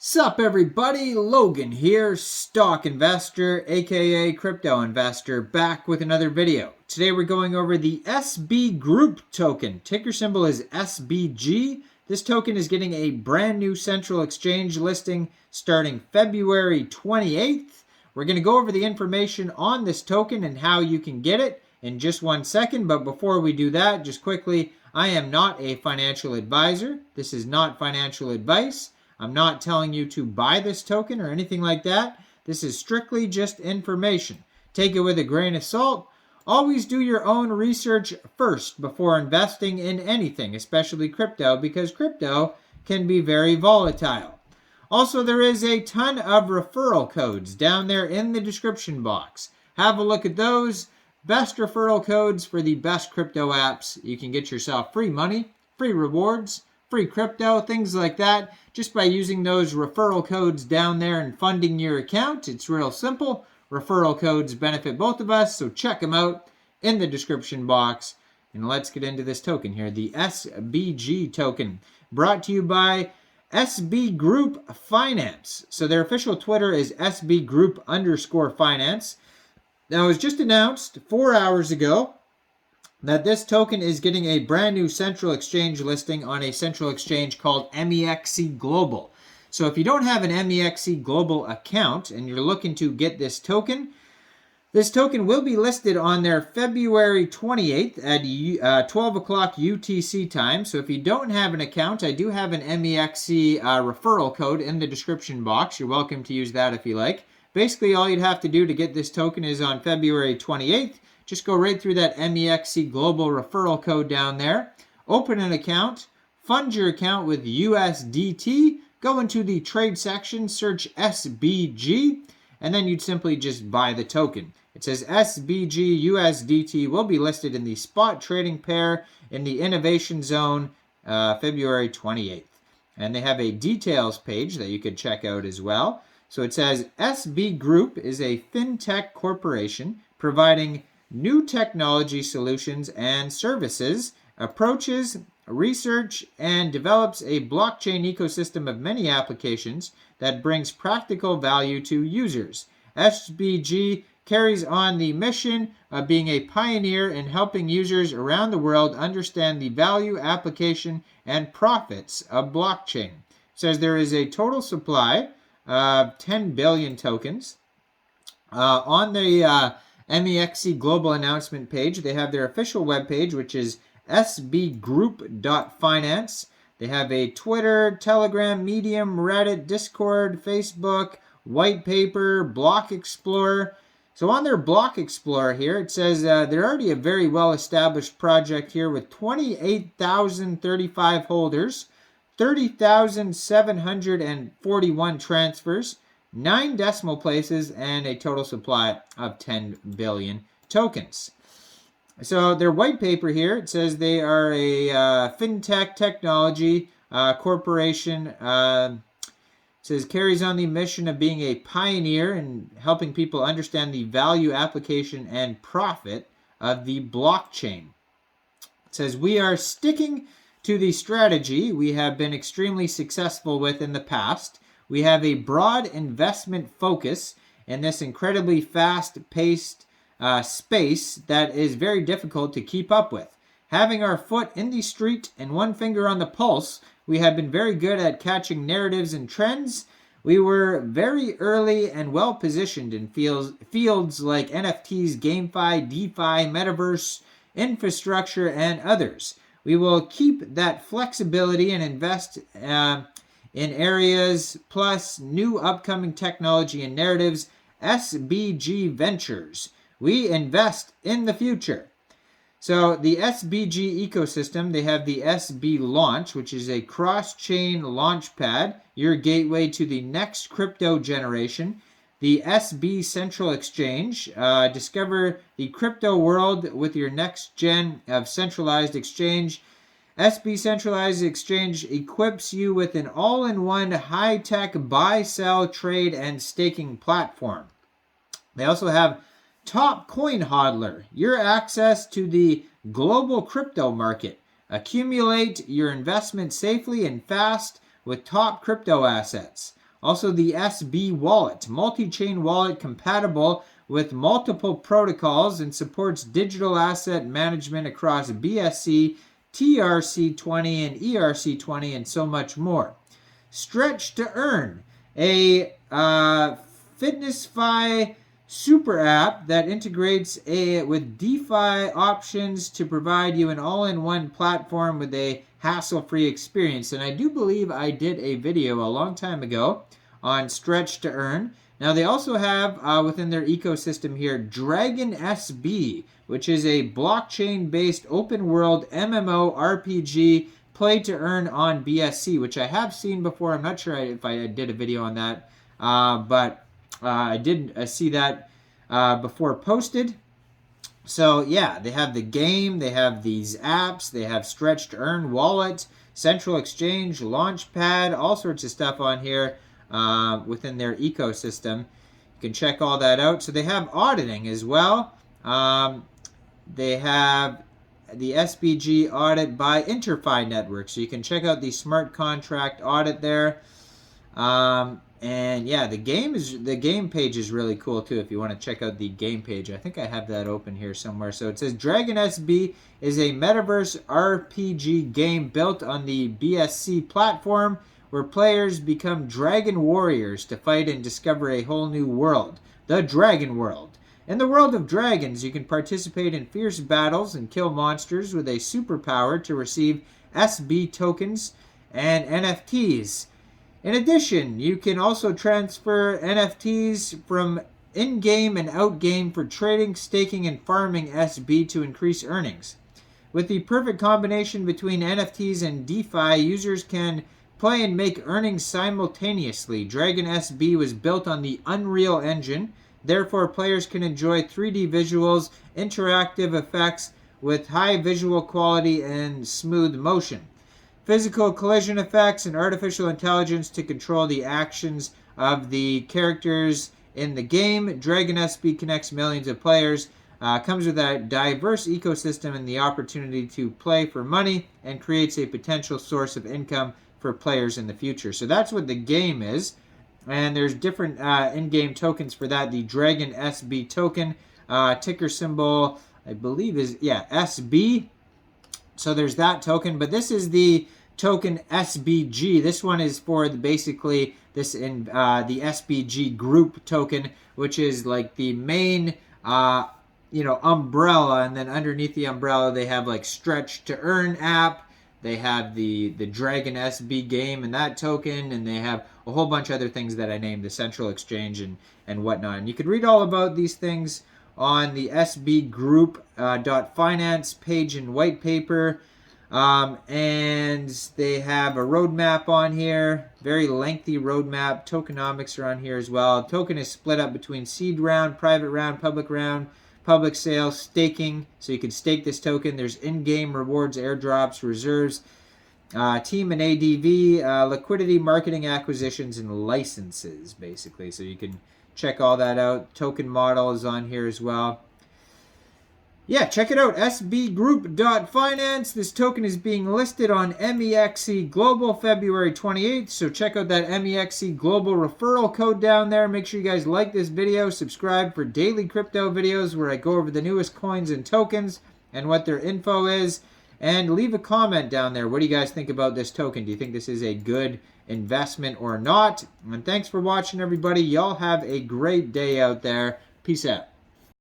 Sup everybody, Logan here, stock investor aka crypto investor, back with another video. Today we're going over the SB Group token. Ticker symbol is SBG. This token is getting a brand new central exchange listing starting February 28th. We're going to go over the information on this token and how you can get it in just 1 second. But before we do that, just quickly, I am not a financial advisor. This is not financial advice. I'm not telling you to buy this token or anything like that. This is strictly just information. Take it with a grain of salt. Always do your own research first before investing in anything, especially crypto, because crypto can be very volatile. Also, there is a ton of referral codes down there in the description box. Have a look at those. Best referral codes for the best crypto apps. You can get yourself free money, free rewards, free crypto, things like that, just by using those referral codes down there and funding your account. It's real simple. Referral codes benefit both of us, so check them out in the description box. And let's get into this token here, the SBG token, brought to you by SB Group Finance. So their official Twitter is SB Group_finance. Now, it was just announced 4 hours ago that this token is getting a brand new central exchange listing on a central exchange called MEXC Global. So if you don't have an MEXC Global account and you're looking to get this token will be listed on their February 28th at 12 o'clock UTC time. So if you don't have an account, I do have an MEXC referral code in the description box. You're welcome to use that if you like. Basically, all you'd have to do to get this token is on February 28th. Just go right through that MEXC Global referral code down there. Open an account. Fund your account with USDT. Go into the trade section. Search SBG. And then you'd simply just buy the token. It says SBG USDT will be listed in the spot trading pair in the innovation zone February 28th. And they have a details page that you could check out as well. So it says SB Group is a fintech corporation providing new technology solutions and services, approaches, research, and develops a blockchain ecosystem of many applications that brings practical value to users. SBG carries on the mission of being a pioneer in helping users around the world understand the value, application, and profits of blockchain. It says there is a total supply of 10 billion tokens. On the MEXC Global announcement page, they have their official webpage, which is sbgroup.finance. They have a Twitter, Telegram, Medium, Reddit, Discord, Facebook, white paper, Block Explorer. So on their Block Explorer here, it says they're already a very well-established project here with 28,035 holders, 30,741 transfers, 9 decimal places, and a total supply of 10 billion tokens. So their white paper here, it says they are a fintech technology corporation. It says carries on the mission of being a pioneer in helping people understand the value, application, and profit of the blockchain. It says we are sticking to the strategy we have been extremely successful with in the past. We have a broad investment focus in this incredibly fast-paced space that is very difficult to keep up with. Having our foot in the street and one finger on the pulse, we have been very good at catching narratives and trends. We were very early and well-positioned in fields like NFTs, GameFi, DeFi, Metaverse, infrastructure, and others. We will keep that flexibility and invest in areas plus new upcoming technology and narratives. SBG Ventures. We invest in the future. So the SBG ecosystem, they have the SB Launch, which is a cross-chain launch pad, your gateway to the next crypto generation. The SB Central Exchange, discover the crypto world with your next gen of centralized exchange. SB Centralized Exchange equips you with an all-in-one high-tech buy, sell, trade, and staking platform. They also have Top Coin Hodler, your access to the global crypto market. Accumulate your investment safely and fast with top crypto assets. Also, the SB Wallet, multi-chain wallet compatible with multiple protocols and supports digital asset management across BSC, TRC20, and ERC20, and so much more. Stretch to Earn, a FitnessFi super app that integrates with DeFi options to provide you an all-in-one platform with a hassle-free experience. And I do believe I did a video a long time ago on Stretch to Earn. Now they also have within their ecosystem here Dragon SB, which is a blockchain-based open-world MMO RPG play to earn on BSC, which I have seen before. I'm not sure if I did a video on that, but I did see that before posted. So yeah, they have the game, they have these apps, they have Stretch to Earn, Wallet, Central Exchange, Launchpad, all sorts of stuff on here within their ecosystem. You can check all that out. So they have auditing as well. They have the SBG audit by InterFi Network. So you can check out the smart contract audit there. And yeah, the game page is really cool too if you want to check out the game page. I think I have that open here somewhere. So it says Dragon SB is a metaverse RPG game built on the BSC platform where players become dragon warriors to fight and discover a whole new world, the Dragon World. In the world of dragons, you can participate in fierce battles and kill monsters with a superpower to receive SB tokens and NFTs. In addition, you can also transfer NFTs from in-game and out-game for trading, staking, and farming SB to increase earnings. With the perfect combination between NFTs and DeFi, users can play and make earnings simultaneously. Dragon SB was built on the Unreal Engine. Therefore, players can enjoy 3D visuals, interactive effects with high visual quality and smooth motion. Physical collision effects and artificial intelligence to control the actions of the characters in the game. Dragon SB connects millions of players, comes with a diverse ecosystem and the opportunity to play for money, and creates a potential source of income for players in the future. So that's what the game is. And there's different in-game tokens for that. The Dragon SB token, ticker symbol, I believe is, SB. So there's that token. But this is the token SBG. This one is for basically this in the SBG group token, which is like the main, umbrella. And then underneath the umbrella, they have like Stretch to Earn app. They have the Dragon SB game and that token, and they have a whole bunch of other things that I named, the Central Exchange and whatnot. And you can read all about these things on the sbgroup.finance page and white paper. And they have a roadmap on here, very lengthy roadmap. Tokenomics are on here as well. Token is split up between seed round, private round, public sale, staking, so you can stake this token. There's in-game rewards, airdrops, reserves, team and ADV, liquidity, marketing, acquisitions, and licenses, basically. So you can check all that out. Token model is on here as well. Yeah, check it out, sbgroup.finance. This token is being listed on MEXC Global February 28th, so check out that MEXC Global referral code down there. Make sure you guys like this video, subscribe for daily crypto videos where I go over the newest coins and tokens and what their info is, and leave a comment down there. What do you guys think about this token? Do you think this is a good investment or not? And thanks for watching, everybody. Y'all have a great day out there. Peace out.